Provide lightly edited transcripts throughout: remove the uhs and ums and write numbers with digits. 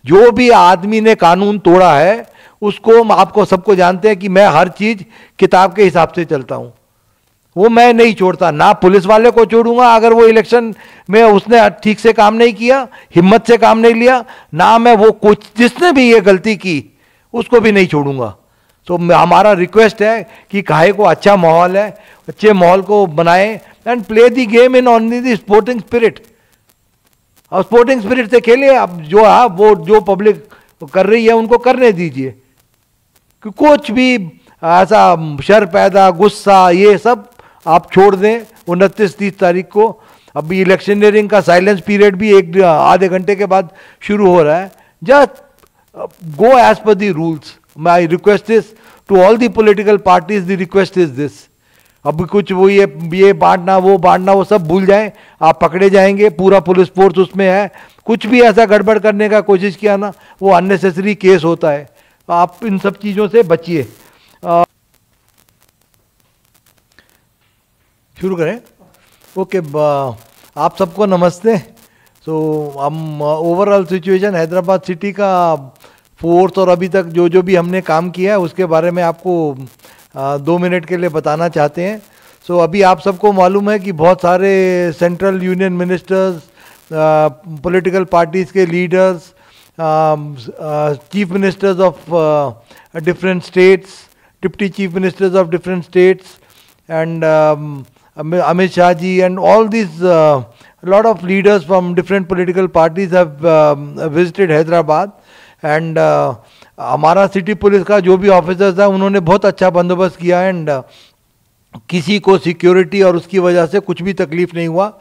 जो भी आदमी ने कानून तोड़ा है उसको, आपको सबको जानते हैं कि मैं हर चीज किताब के हिसाब से चलता हूं, वो मैं नहीं छोड़ता। ना पुलिस वाले को छोड़ूंगा अगर वो इलेक्शन में उसने ठीक से काम नहीं किया, हिम्मत से काम नहीं लिया, ना मैं वो कुछ जिसने भी ये गलती की उसको भी नहीं छोड़ूंगा। तो हमारा रिक्वेस्ट है कि काहे को अच्छा माहौल है, अच्छे माहौल को बनाए and play the game in only the sporting spirit. और स्पोर्टिंग स्पिरिट से खेलिए। अब जो है वो जो पब्लिक कर रही है उनको करने दीजिए, कि कुछ भी ऐसा शर पैदा, गुस्सा, ये सब आप छोड़ दें। 29-30 तारीख को अभी इलेक्शनियरिंग का साइलेंस पीरियड भी एक आधे घंटे के बाद शुरू हो रहा है। Just go as per the rules. My request is to all the political parties, the request is this. अब कुछ वो ये बांटना वो सब भूल जाएं, आप पकड़े जाएंगे, पूरा पुलिस फोर्स उसमें है। कुछ भी ऐसा गड़बड़ करने का कोशिश किया ना, वो अननेसेसरी केस होता है। आप इन सब चीज़ों से बचिए। शुरू करें? ओके, आप सबको नमस्ते। सो हम ओवरऑल सिचुएशन हैदराबाद सिटी का फोर्स और अभी तक जो भी हमने काम किया है उसके बारे में आपको 2 मिनट के लिए बताना चाहते हैं। सो अभी आप सबको मालूम है कि बहुत सारे central union ministers, political parties के leaders, chief ministers of different states, deputy chief ministers of different states and Amit Shah ji and all these lot of leaders from different political parties have visited Hyderabad and हमारा city police का जो भी officers है उन्होंने बहुत अच्छा बंदोबस्त किया एंड किसी को सिक्योरिटी और उसकी वजह से कुछ भी तकलीफ नहीं हुआ।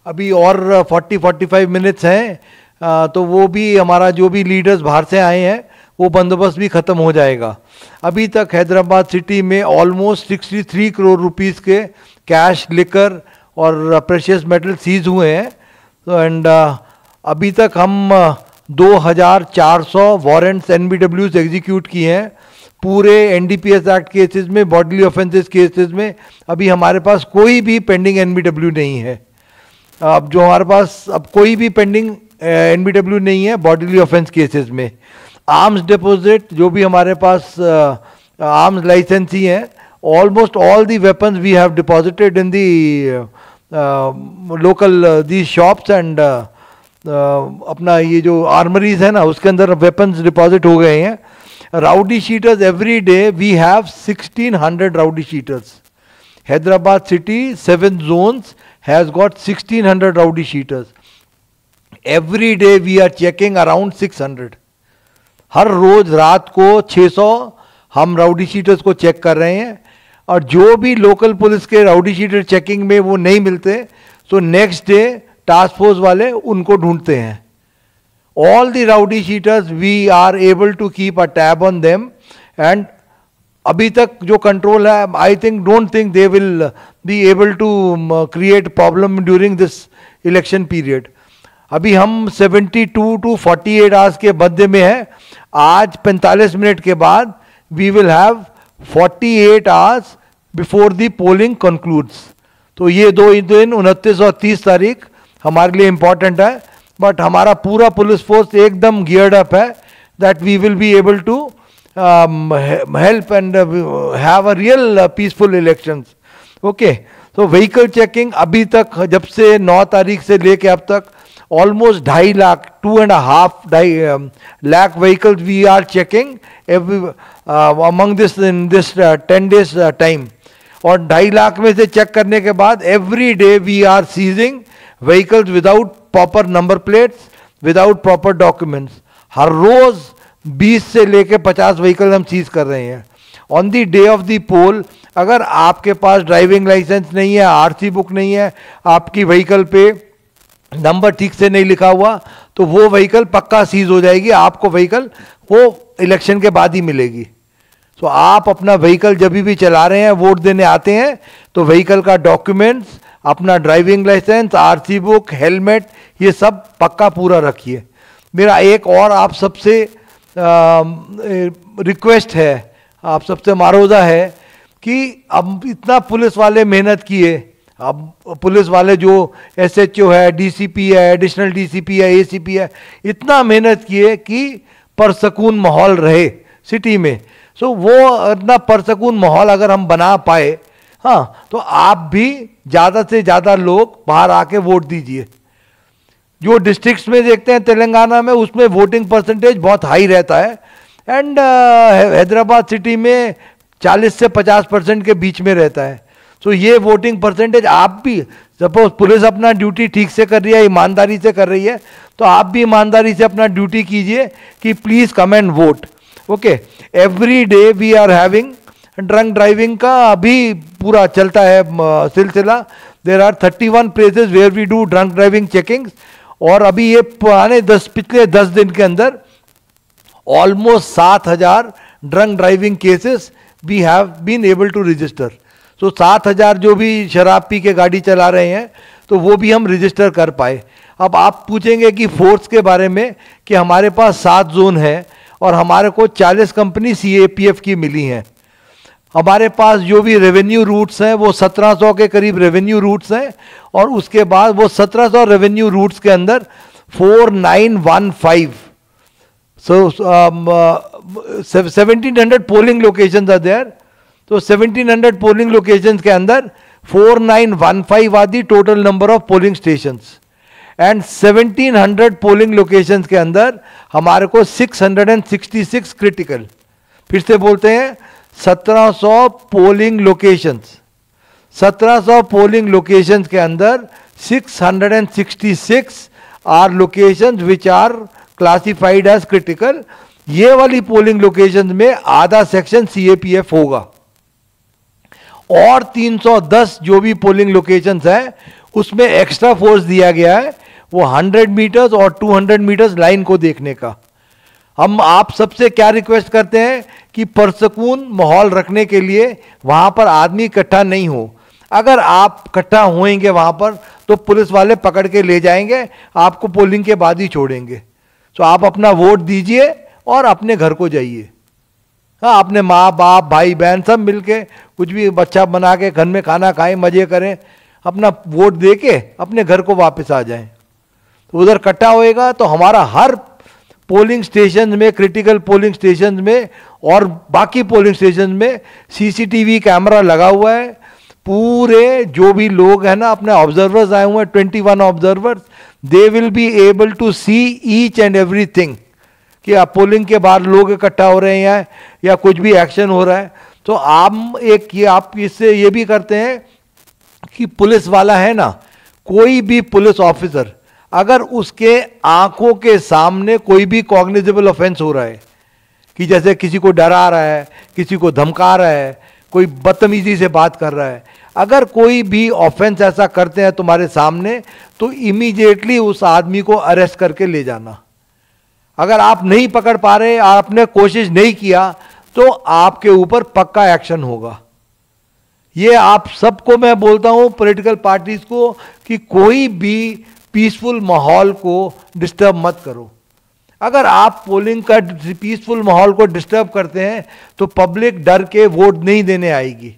अभी और 40-45 मिनट्स हैं तो वो भी हमारा जो भी लीडर्स बाहर से आए हैं वो बंदोबस्त भी ख़त्म हो जाएगा। अभी तक हैदराबाद सिटी में ऑलमोस्ट 63 करोड़ रुपीस के कैश, लिकर और प्रेशियस मेटल सीज हुए हैं। तो एंड अभी तक हम 2400 वारंट्स NBWs एग्जीक्यूट किए हैं पूरे NDPS एक्ट केसेस में, बॉडीली ऑफेंसेस केसेस में। अभी हमारे पास कोई भी पेंडिंग NBW नहीं है। अब जो हमारे पास अब कोई भी पेंडिंग NBW नहीं है बॉडीली ऑफेंस केसेस में। आर्म्स डिपॉजिट जो भी हमारे पास आर्म्स लाइसेंस ही हैं, almost all the weapons we have deposited in the local these shops and अपना ये जो आर्मरीज है ना उसके अंदर weapons deposit हो गए हैं। Rowdy sheeters every day we have 1600 rowdy sheeters. Hyderabad city 7 zones has got 1600 rowdy sheeters. Every day we are checking around 600. हर रोज रात को 600 हम राउडी शीटर्स को चेक कर रहे हैं और जो भी लोकल पुलिस के राउडी शीटर चेकिंग में वो नहीं मिलते तो नेक्स्ट डे टास्क फोर्स वाले उनको ढूंढते हैं। All the rowdy sheeters we are able to keep a tab on them and अभी तक जो कंट्रोल है, I think don't think they will be able to create problem during this election period. अभी हम 72 to 48 आवर्स के मध्य में है। आज 45 मिनट के बाद we will have 48 hours before the polling concludes. तो ये 2 दिन 29 और 30 तारीख हमारे लिए इंपॉर्टेंट है। बट हमारा पूरा पुलिस फोर्स एकदम गियर्ड अप है that we will be able to help and have a real peaceful elections. Okay, तो व्हीकल चेकिंग अभी तक जब से 9 तारीख से लेके अब तक almost 2.5 lakh, 2.5 lakh vehicles we are checking every among this in this 10 days time। और 2.5 लाख में से चेक करने के बाद every day we are seizing vehicles without proper number plates, without proper documents। हर रोज 20 से लेके 50 व्हीकल हम सीज कर रहे हैं। On the day of the poll अगर आपके पास ड्राइविंग लाइसेंस नहीं है, RC बुक नहीं है, आपकी व्हीकल पे नंबर ठीक से नहीं लिखा हुआ तो वो व्हीकल पक्का सीज हो जाएगी। आपको व्हीकल वो इलेक्शन के बाद ही मिलेगी। तो आप अपना व्हीकल जब भी चला रहे हैं, वोट देने आते हैं, तो व्हीकल का डॉक्यूमेंट्स, अपना driving licence, RC book, helmet, ये सब पक्का पूरा रखिए। मेरा एक और आप सबसे रिक्वेस्ट है, आप सबसे मारोजा है कि अब इतना पुलिस वाले मेहनत किए, अब पुलिस वाले जो SHO है, DCP है, एडिशनल DCP है, ACP है, इतना मेहनत किए कि परसकून माहौल रहे सिटी में। सो वो इतना परसकून माहौल अगर हम बना पाए, हाँ, तो आप भी ज़्यादा से ज़्यादा लोग बाहर आके वोट दीजिए। जो डिस्ट्रिक्ट्स में देखते हैं तेलंगाना में, उसमें वोटिंग परसेंटेज बहुत हाई रहता है, एंड हैदराबाद सिटी में 40 से 50% के बीच में रहता है। तो ये वोटिंग परसेंटेज आप भी, सपोज पुलिस अपना ड्यूटी ठीक से कर रही है, ईमानदारी से कर रही है, तो आप भी ईमानदारी से अपना ड्यूटी कीजिए कि please come and vote. Okay, every day we are having drunk driving का अभी पूरा चलता है सिलसिला। There are 31 places where we do drunk driving checkings, और अभी ये पिछले 10 दिन के अंदर almost 7,000 drunk driving cases we have been able to register. So 7,000 जो भी शराब पी के गाड़ी चला रहे हैं, तो वो भी हम रजिस्टर कर पाए। अब आप पूछेंगे कि फोर्स के बारे में, कि हमारे पास 7 जोन है और हमारे को 40 कंपनी CAPF की मिली हैं। हमारे पास जो भी रेवेन्यू रूट्स हैं वो 1700 के करीब रेवेन्यू रूट्स हैं, और उसके बाद वो 1700 रेवेन्यू रूट्स के अंदर 4915 1700 पोलिंग लोकेशंस आर देयर। तो 1700 पोलिंग लोकेशंस के अंदर 4915 are the total number of polling stations, and 1700 polling locations के अंदर हमारे को 666 क्रिटिकल, फिर से बोलते हैं 1700 पोलिंग लोकेशंस, 1700 पोलिंग लोकेशंस के अंदर 666 are locations which are classified as critical. ये वाली पोलिंग लोकेशंस में आधा सेक्शन CAPF होगा, और 310 जो भी पोलिंग लोकेशंस है उसमें एक्स्ट्रा फोर्स दिया गया है, वो 100 मीटर्स और 200 मीटर्स लाइन को देखने का। हम आप सबसे क्या रिक्वेस्ट करते हैं कि परसकून माहौल रखने के लिए वहां पर आदमी इकट्ठा नहीं हो। अगर आप इकट्ठा होएंगे वहां पर, तो पुलिस वाले पकड़ के ले जाएंगे, आपको पोलिंग के बाद ही छोड़ेंगे। तो आप अपना वोट दीजिए और अपने घर को जाइए। हाँ, अपने माँ बाप भाई बहन सब मिलके कुछ भी बच्चा बना के घर में खाना खाएं, मजे करें, अपना वोट दे के अपने घर को वापस आ जाएं। तो उधर इकट्ठा होएगा तो हमारा हर पोलिंग स्टेशन में, क्रिटिकल पोलिंग स्टेशन में और बाकी पोलिंग स्टेशन में CCTV कैमरा लगा हुआ है। पूरे जो भी लोग हैं ना, अपने ऑब्जर्वर्स आए हुए हैं, 21 observers, they will be able to see each and everything, कि आप पोलिंग के बाद लोग इकट्ठा हो रहे हैं या कुछ भी एक्शन हो रहा है। तो आप इससे ये भी करते हैं कि पुलिस वाला है ना, कोई भी पुलिस ऑफिसर, अगर उसके आंखों के सामने कोई भी कॉग्निजेबल ऑफेंस हो रहा है, कि जैसे किसी को डरा रहा है, किसी को धमका रहा है, कोई बदतमीजी से बात कर रहा है, अगर कोई भी ऑफेंस ऐसा करते हैं तुम्हारे सामने, तो इमीडिएटली उस आदमी को अरेस्ट करके ले जाना। अगर आप नहीं पकड़ पा रहे, आपने कोशिश नहीं किया, तो आपके ऊपर पक्का एक्शन होगा। ये आप सबको मैं बोलता हूं, पॉलिटिकल पार्टीज को, कि कोई भी पीसफुल माहौल को डिस्टर्ब मत करो। अगर आप पोलिंग का पीसफुल माहौल को डिस्टर्ब करते हैं, तो पब्लिक डर के वोट नहीं देने आएगी।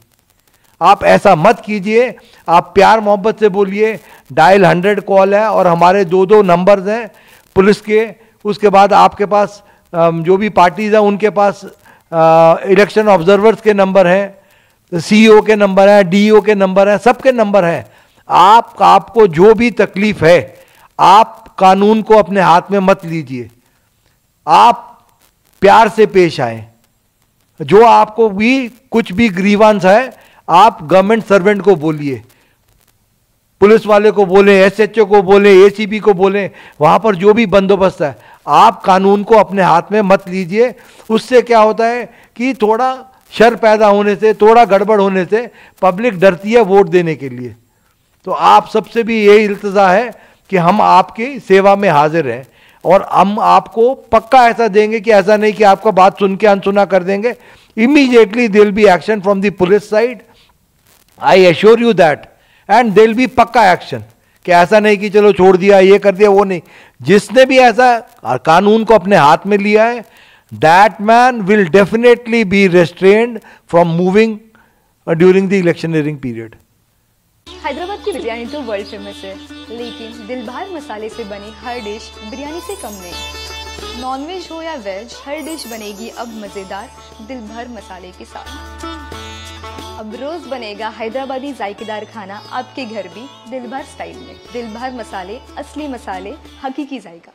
आप ऐसा मत कीजिए। आप प्यार मोहब्बत से बोलिए। डायल 100 कॉल है, और हमारे 2 नंबर्स हैं पुलिस के। उसके बाद आपके पास जो भी पार्टीज हैं उनके पास इलेक्शन ऑब्जर्वर्स के नंबर हैं, CEO के नंबर हैं, DO के नंबर हैं, सबके नंबर हैं। आपको जो भी तकलीफ है, आप कानून को अपने हाथ में मत लीजिए। आप प्यार से पेश आए। जो आपको भी कुछ भी ग्रीवांस है, आप गवर्नमेंट सर्वेंट को बोलिए, पुलिस वाले को बोले, SHO को बोले, ACP को बोले, वहां पर जो भी बंदोबस्त है, आप कानून को अपने हाथ में मत लीजिए। उससे क्या होता है कि थोड़ा शर पैदा होने से, थोड़ा गड़बड़ होने से पब्लिक डरती है वोट देने के लिए। तो आप सबसे भी यही इल्तिजा है कि हम आपकी सेवा में हाजिर हैं, और हम आपको पक्का ऐसा देंगे कि ऐसा नहीं कि आपका बात सुन के अनसुना कर देंगे। Immediately there will be action from the police side, I assure you that, and there will be पक्का एक्शन। कि ऐसा नहीं कि चलो छोड़ दिया, ये कर दिया, वो नहीं। जिसने भी ऐसा कानून को अपने हाथ में लिया है, that man will definitely be restrained from moving during the electioneering period. Hyderabad की बिरयानी तो वर्ल्ड फेमस है, लेकिन दिलभर मसाले से बनी हर डिश बिरयानी से कम नहीं। नॉनवेज हो या वेज, हर डिश बनेगी अब मज़ेदार दिलभर मसाले के साथ। अब रोज बनेगा हैदराबादी जायकेदार खाना आपके घर भी दिलभर स्टाइल में। दिलभर मसाले, असली मसाले, हकीकी जायका।